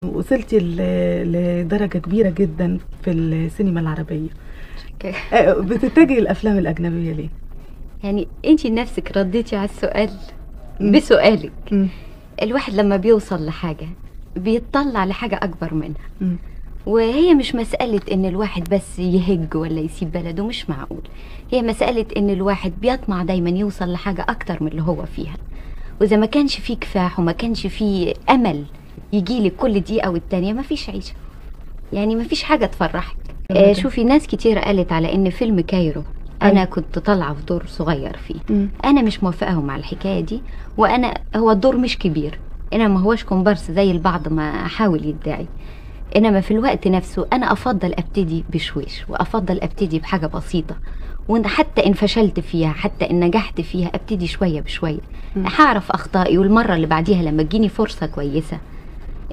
وصلتي لدرجة كبيرة جدا في السينما العربية. اوكي. بتتجهي الأفلام الأجنبية ليه؟ يعني انتي نفسك رديتي على السؤال مم. بسؤالك. مم. الواحد لما بيوصل لحاجة بيتطلع لحاجة أكبر منها، مم. وهي مش مسألة إن الواحد بس يهج ولا يسيب بلده، مش معقول. هي مسألة إن الواحد بيطمع دايما يوصل لحاجة أكتر من اللي هو فيها، وإذا ما كانش فيه كفاح وما كانش فيه أمل يجيلك كل دقيقة والتانية ما فيش عيشة، يعني ما فيش حاجة تفرحك. شوفي، ناس كتير قالت على إن فيلم كايرو أنا كنت طالعة في دور صغير فيه. أنا مش موافقاهم على الحكاية دي، وأنا هو الدور مش كبير، إنما ما هوش كومبارس زي البعض ما حاول يدعي. انما في الوقت نفسه انا افضل ابتدي بشويش، وافضل ابتدي بحاجة بسيطة، وحتى ان فشلت فيها حتى ان نجحت فيها ابتدي شوية بشوية. هعرف اخطائي، والمرة اللي بعديها لما تجيني فرصة كويسة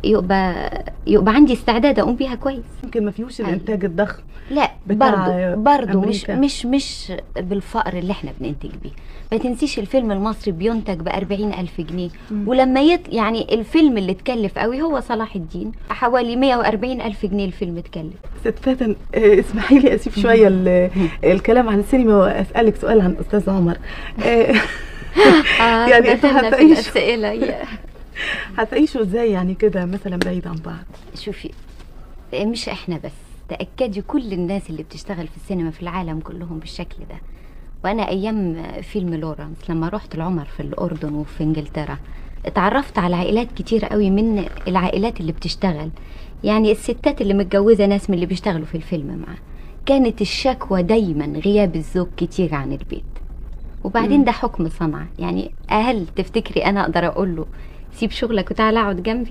يبقى عندي استعداد اقوم بيها كويس. يمكن ما فيهوش الانتاج الضخم. لا، بتاع برضو مش أمريكا. مش بالفقر اللي احنا بننتج بيه. ما تنسيش الفيلم المصري بينتج ب40,000 جنيه، ولما يعني الفيلم اللي اتكلف قوي هو صلاح الدين حوالي 140,000 جنيه الفيلم اتكلف. ست فاتن، اسمحي لي اسيب شوية الكلام عن السينما واسألك سؤال عن أستاذ عمر. يعني انتوا هتعيشوا ازاي يعني كده مثلا بعيد عن بعض؟ شوفي، مش احنا بس، تأكدي كل الناس اللي بتشتغل في السينما في العالم كلهم بالشكل ده. وانا ايام فيلم لورانس لما رحت العمر في الاردن وفي انجلترا اتعرفت على عائلات كتير قوي من العائلات اللي بتشتغل، يعني الستات اللي متجوزة ناس من اللي بيشتغلوا في الفيلم معاه. كانت الشكوى دايما غياب الزوج كتير عن البيت. وبعدين ده حكم صنعة، يعني هل تفتكري انا اقدر اقول له سيب شغلك وتعالى اقعد جنبي؟